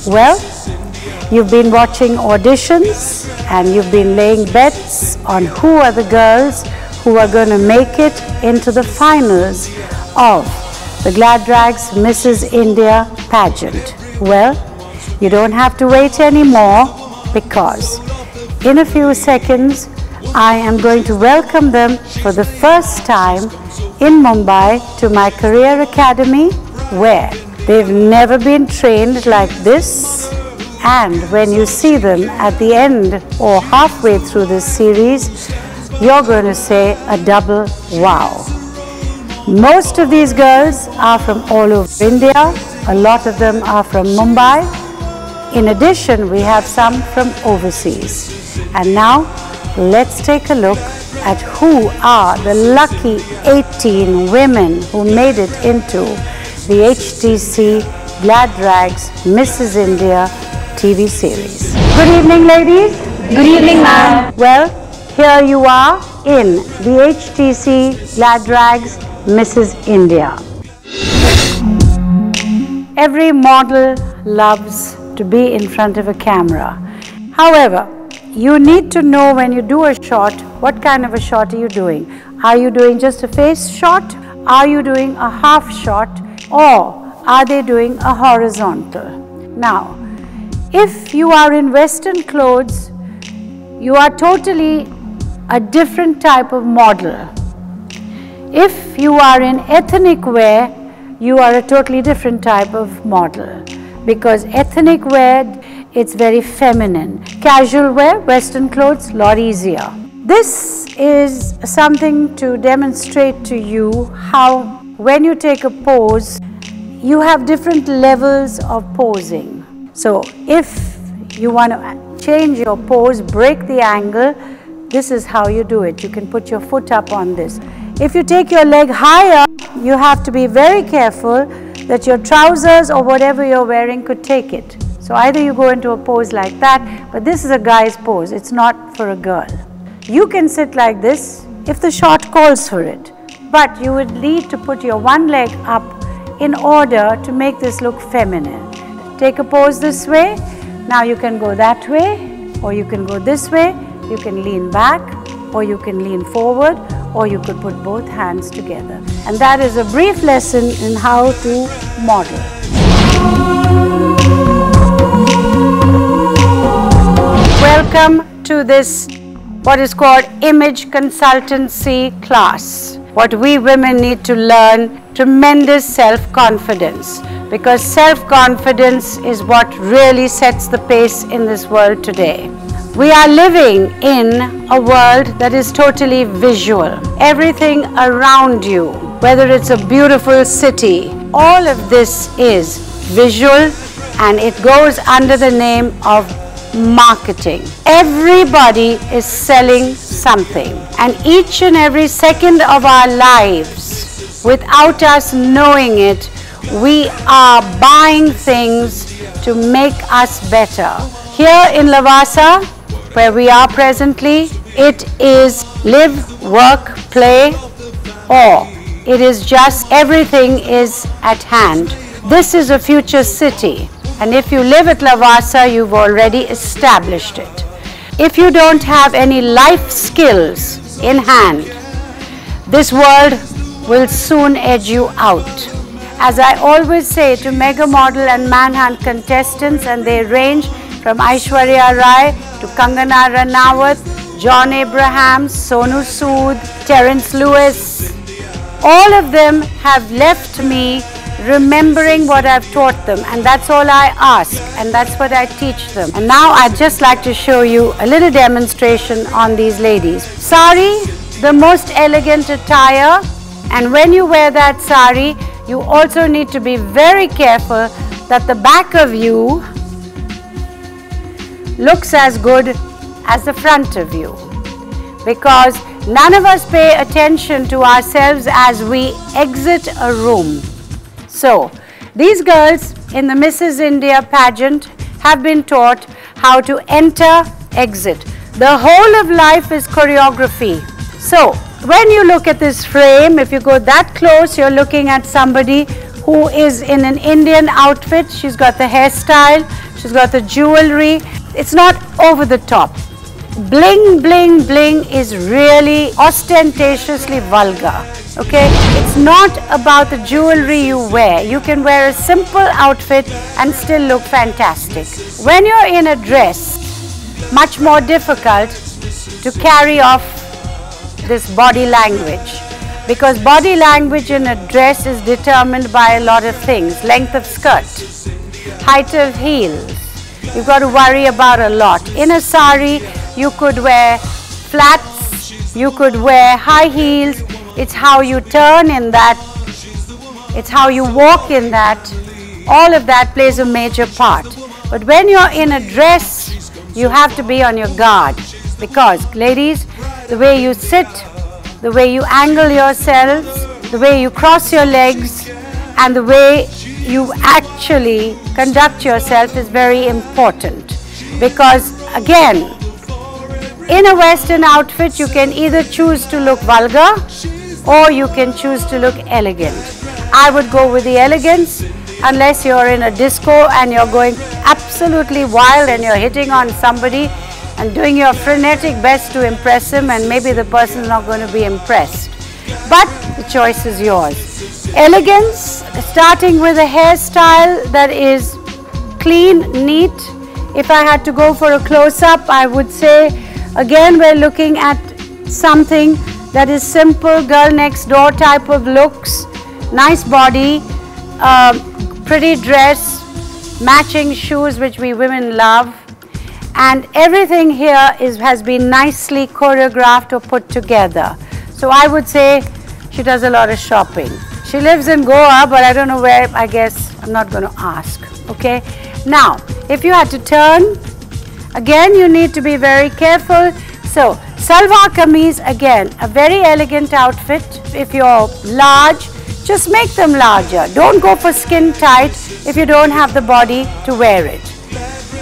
Well, you've been watching auditions and you've been laying bets on who are the girls who are going to make it into the finals of the Glad Rags Mrs. India pageant. Well, you don't have to wait anymore, because in a few seconds I am going to welcome them for the first time in Mumbai to my career academy, where they've never been trained like this. And when you see them at the end or halfway through this series, you're going to say a double wow. Most of these girls are from all over India. A lot of them are from Mumbai. In addition, we have some from overseas. And now, let's take a look at who are the lucky 18 women who made it into the HTC Glad Rags Mrs. India TV series. Good evening, ladies. Good evening, ma'am. Well, here you are in the HTC Glad Rags Mrs. India. Every model loves to be in front of a camera. However, you need to know when you do a shot, what kind of a shot are you doing? Are you doing just a face shot? Are you doing a half shot? Or are they doing a horizontal? Now, if you are in Western clothes, you are totally a different type of model. If you are in ethnic wear, you are a totally different type of model, because ethnic wear, it's very feminine. Casual wear, Western clothes, lot easier. This is something to demonstrate to you how when you take a pose, you have different levels of posing. So if you want to change your pose, break the angle, this is how you do it. You can put your foot up on this. If you take your leg higher, you have to be very careful that your trousers or whatever you're wearing could take it. So either you go into a pose like that, but this is a guy's pose, it's not for a girl. You can sit like this if the shot calls for it, but you would need to put your one leg up in order to make this look feminine. Take a pose this way, now you can go that way, or you can go this way, you can lean back, or you can lean forward, or you could put both hands together. And that is a brief lesson in how to model. Welcome to this, what is called image consultancy class. What we women need to learn, tremendous self-confidence, because self-confidence is what really sets the pace in this world today. We are living in a world that is totally visual. Everything around you, whether it's a beautiful city, all of this is visual, and it goes under the name of marketing. Everybody is selling something, and each and every second of our lives, without us knowing it, we are buying things to make us better. Here in Lavasa, where we are presently, it is live, work, play, or it is just everything is at hand. This is a future city, and if you live at Lavasa, you've already established it. If you don't have any life skills in hand, this world will soon edge you out. As I always say to mega model and manhunt contestants, and they range from Aishwarya Rai to Kangana Ranaut, John Abraham, Sonu Sood, Terence Lewis, all of them have left me remembering what I've taught them, and that's all I ask, and that's what I teach them. And now I'd just like to show you a little demonstration on these ladies. Sari, the most elegant attire, and when you wear that sari, you also need to be very careful that the back of you looks as good as the front of you, because none of us pay attention to ourselves as we exit a room. So, these girls in the Mrs. India pageant have been taught how to enter, exit. The whole of life is choreography. So, when you look at this frame, if you go that close, you're looking at somebody who who is in an Indian outfit. She's got the hairstyle, she's got the jewelry. It's not over the top. Bling, bling, bling is really ostentatiously vulgar. Okay, it's not about the jewelry you wear. You can wear a simple outfit and still look fantastic. When you're in a dress, much more difficult to carry off this body language, because body language in a dress is determined by a lot of things. Length of skirt, height of heels, you've got to worry about a lot. In a sari, you could wear flats, you could wear high heels. It's how you turn in that, it's how you walk in that. All of that plays a major part. But when you're in a dress, you have to be on your guard, because ladies, the way you sit, the way you angle yourselves, the way you cross your legs, and the way you actually conduct yourself is very important. Because again, in a Western outfit, you can either choose to look vulgar or you can choose to look elegant. I would go with the elegance, unless you're in a disco and you're going absolutely wild and you're hitting on somebody and doing your frenetic best to impress him, and maybe the person's not going to be impressed. But the choice is yours. Elegance, starting with a hairstyle that is clean, neat. If I had to go for a close-up, I would say, again, we're looking at something that is simple, girl next door type of looks, nice body, pretty dress, matching shoes, which we women love, and everything here has been nicely choreographed or put together. So I would say she does a lot of shopping. She lives in Goa, but I don't know where. I guess I'm not going to ask. Okay. Now, if you had to turn, again, you need to be very careful. So, salwar kameez, again, a very elegant outfit. If you're large, just make them larger. Don't go for skin tight if you don't have the body to wear it.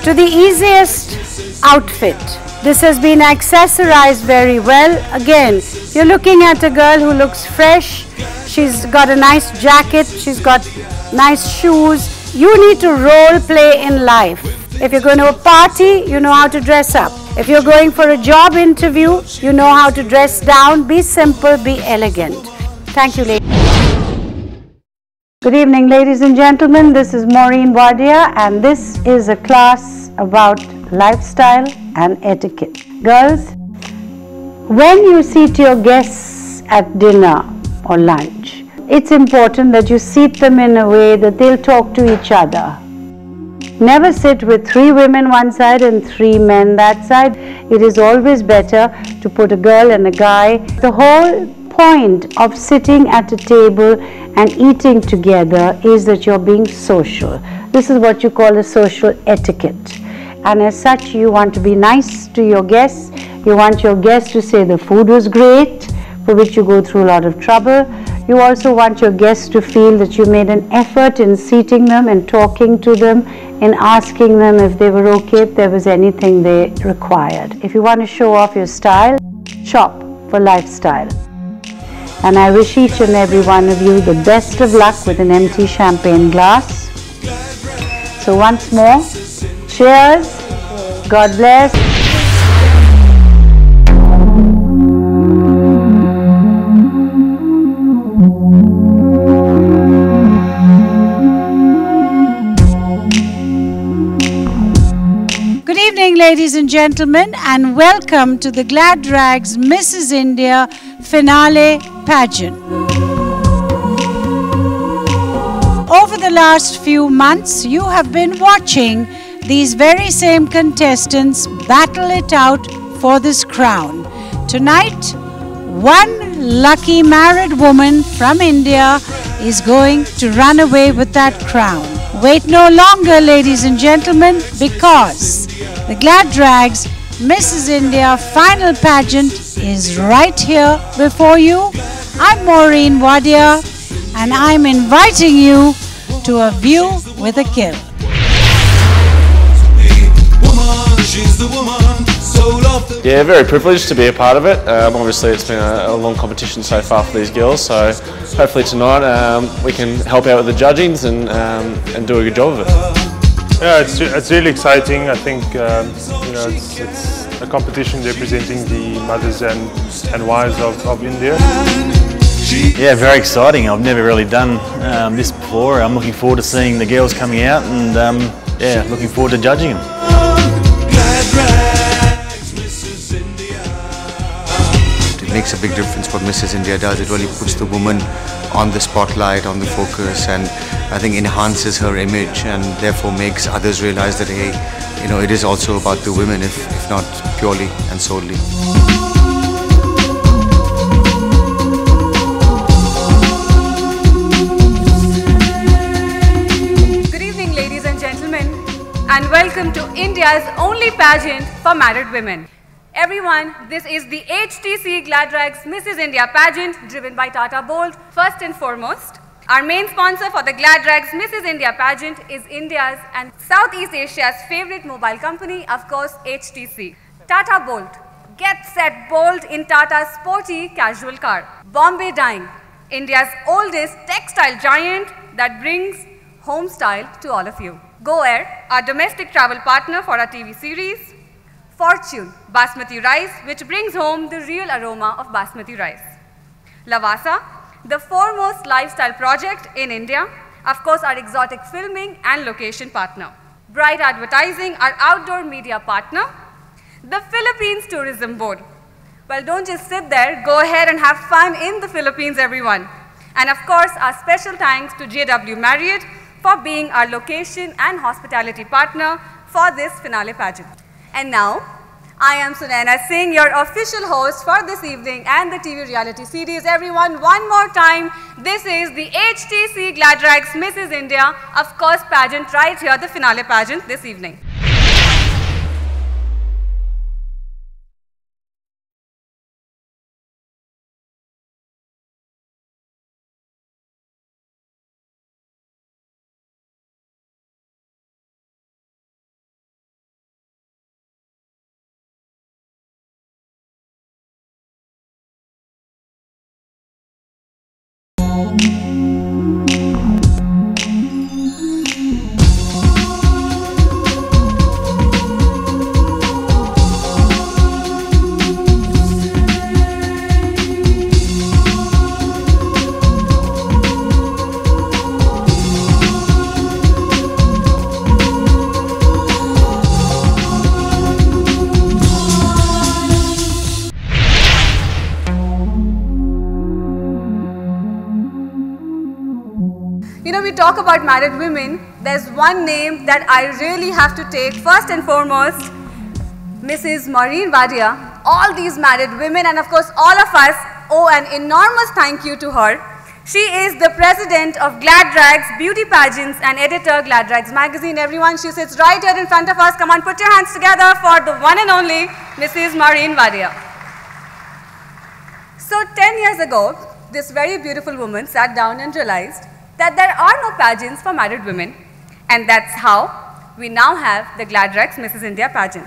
To the easiest outfit, this has been accessorized very well. Again, you're looking at a girl who looks fresh. She's got a nice jacket, she's got nice shoes. You need to role play in life. If you're going to a party, you know how to dress up. If you're going for a job interview, you know how to dress down. Be simple, be elegant. Thank you, ladies. Good evening, ladies and gentlemen. This is Maureen Wadia, and this is a class about lifestyle and etiquette. Girls, when you seat your guests at dinner or lunch, it's important that you seat them in a way that they'll talk to each other. Never sit with 3 women one side and 3 men that side. It is always better to put a girl and a guy. The whole point of sitting at a table and eating together is that you're being social. This is what you call a social etiquette. And as such, you want to be nice to your guests. You want your guests to say the food was great, for which you go through a lot of trouble. You also want your guests to feel that you made an effort in seating them and talking to them, in asking them if they were okay, if there was anything they required. If you want to show off your style, shop for lifestyle. And I wish each and every one of you the best of luck with an empty champagne glass. So once more, cheers, God bless. Good evening, ladies and gentlemen, and welcome to the Glad Rags Mrs. India Finale Pageant. Over the last few months, you have been watching these very same contestants battle it out for this crown. Tonight, one lucky married woman from India is going to run away with that crown. Wait no longer, ladies and gentlemen, because the Glad Rags Mrs. India Final Pageant is right here before you. I'm Maureen Wadia, and I'm inviting you to a view with a kill. she's the woman, soul of the... Yeah, very privileged to be a part of it. Obviously it's been a long competition so far for these girls, so hopefully tonight we can help out with the judgings and do a good job of it. Yeah, it's really exciting. I think you know, it's a competition representing the mothers and wives of India. Yeah, very exciting. I've never really done this before. I'm looking forward to seeing the girls coming out and yeah, looking forward to judging them. It makes a big difference what Mrs. India does. It really puts the woman on the spotlight, on the focus, and I think enhances her image and therefore makes others realize that, hey, you know, it is also about the women, if not purely and solely. And welcome to India's only pageant for married women. Everyone, this is the HTC Gladrags Mrs. India pageant driven by Tata Bolt. First and foremost, our main sponsor for the Gladrags Mrs. India pageant is India's and Southeast Asia's favorite mobile company, of course, HTC. Tata Bolt. Get set bold in Tata's sporty casual car. Bombay Dyeing, India's oldest textile giant that brings home style to all of you. GoAir, our domestic travel partner for our TV series. Fortune, Basmati rice, which brings home the real aroma of Basmati rice. Lavasa, the foremost lifestyle project in India. Of course, our exotic filming and location partner. Bright Advertising, our outdoor media partner. The Philippines Tourism Board. Well, don't just sit there, go ahead and have fun in the Philippines, everyone. And of course, our special thanks to JW Marriott for being our location and hospitality partner for this finale pageant. And now, I am Sunaina Singh, your official host for this evening and the TV reality series. Everyone, one more time, this is the HTC Gladrags Mrs. India, of course, pageant right here, the finale pageant this evening. We talk about married women, there's one name that I really have to take first and foremost, Mrs. Maureen Wadia. All these married women and of course all of us owe an enormous thank you to her. She is the president of Gladrags Beauty Pageants and editor Gladrags magazine. Everyone, she sits right here in front of us. Come on, put your hands together for the one and only Mrs. Maureen Wadia. So 10 years ago, this very beautiful woman sat down and realized that there are no pageants for married women, and that's how we now have the Gladrags Mrs. India pageant.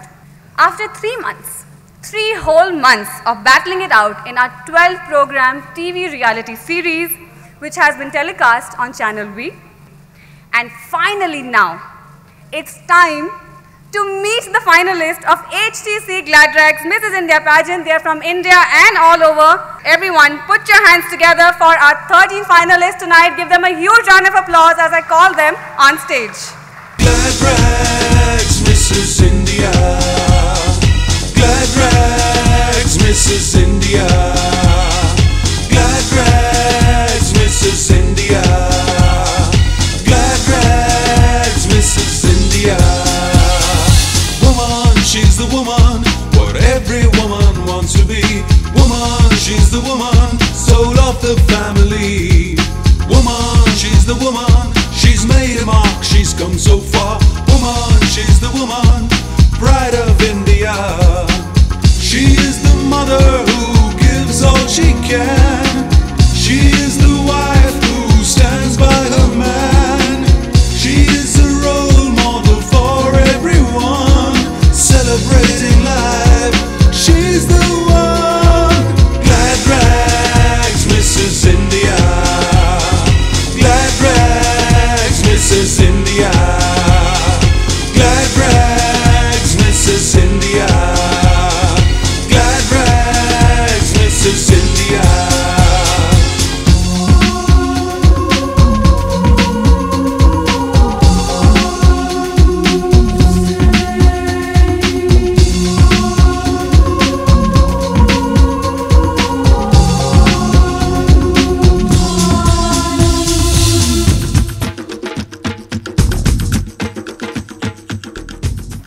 After 3 months, 3 whole months of battling it out in our 12-program TV reality series, which has been telecast on Channel V, and finally now, it's time to meet the finalists of HTC Gladrags Mrs. India pageant. They're from India and all over. Everyone, put your hands together for our 13 finalists tonight. Give them a huge round of applause as I call them on stage. Gladrags Mrs. India. Gladrags Mrs. India. Gladrags Mrs. India. Gladrags Mrs. India. She's the woman, what every woman wants to be. Woman, she's the woman, soul of the family. Woman, she's the woman, she's made a mark, she's come so far. Woman, she's the woman, pride of India. She is the mother who gives all she can. She is the wife who stands by her man. She is a role model for everyone. Celebrate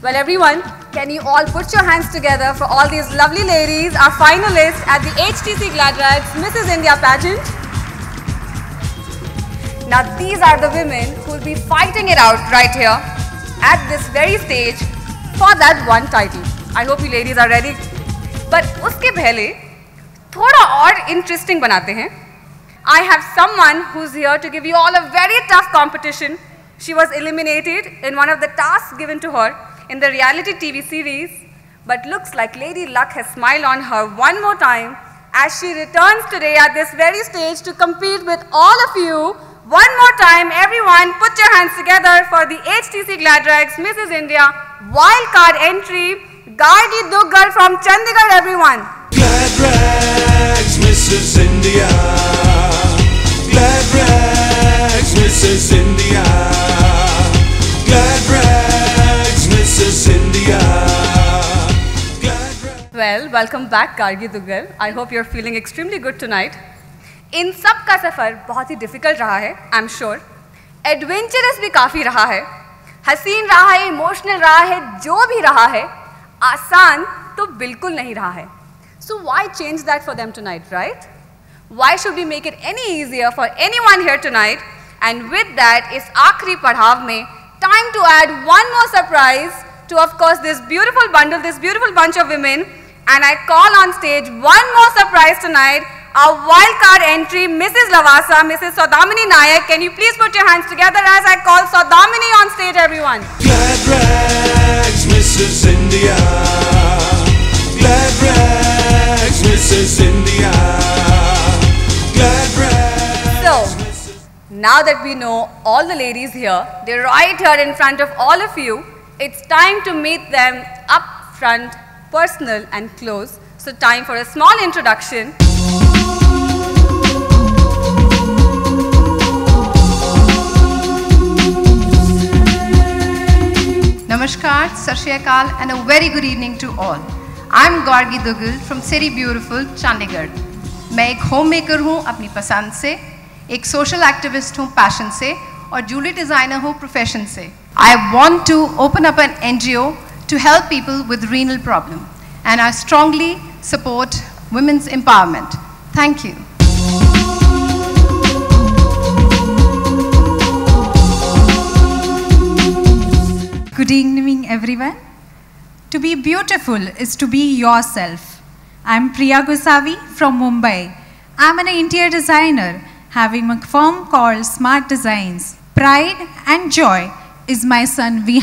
Well, everyone, can you all put your hands together for all these lovely ladies, our finalists at the HTC GladRags Mrs. India pageant? Now, these are the women who will be fighting it out right here at this very stage for that one title. I hope you ladies are ready. But uske pehle, thoda aur interesting banate hain. I have someone who's here to give you all a very tough competition. She was eliminated in one of the tasks given to her in the reality TV series, but looks like Lady Luck has smiled on her one more time as she returns today at this very stage to compete with all of you. One more time, everyone, put your hands together for the HTC GladRags Mrs. India wildcard entry, Gargi Duggal from Chandigarh, everyone. GladRags Mrs. India, GladRags Mrs. India, GladRags Mrs. India. Well, welcome back, Gargi Duggal. I hope you're feeling extremely good tonight. इन सब का सफ़र बहुत ही difficult रहा है, I am sure. Adventurous भी काफ़ी रहा है, हसीन रहा है, इमोशनल रहा है, जो भी रहा है, आसान तो बिल्कुल नहीं रहा है. So why change that for them tonight, right? Why should we make it any easier for anyone here tonight? And with that, इस आखिरी पड़ाव में time to add one more surprise to, of course, this beautiful bundle, this beautiful bunch of women. And I call on stage one more surprise tonight. Our wildcard entry, Mrs. Lavasa, Mrs. Saudamini Nayak. Can you please put your hands together as I call Saudamini on stage, everyone? GladRags Mrs. India, GladRags Mrs. India, GladRags. So, now that we know all the ladies here, they're right here in front of all of you. It's time to meet them up front, personal and close. So, time for a small introduction. Namaskar, Sat Shri Akal and a very good evening to all. I'm Gargi Duggal from City Beautiful, Chandigarh. मैं एक home maker हूँ अपनी पसंद से, एक social activist हूँ passion से और जूलरी डिज़ाइनर हूँ प्रोफेशन से. I want to open up an NGO to help people with renal problem and I strongly support women's empowerment. Thank you. Good evening, everyone. To be beautiful is to be yourself. I'm Priya Gosavi from Mumbai. I'm an interior designer having a firm called Smart Designs. Pride and joy is my son.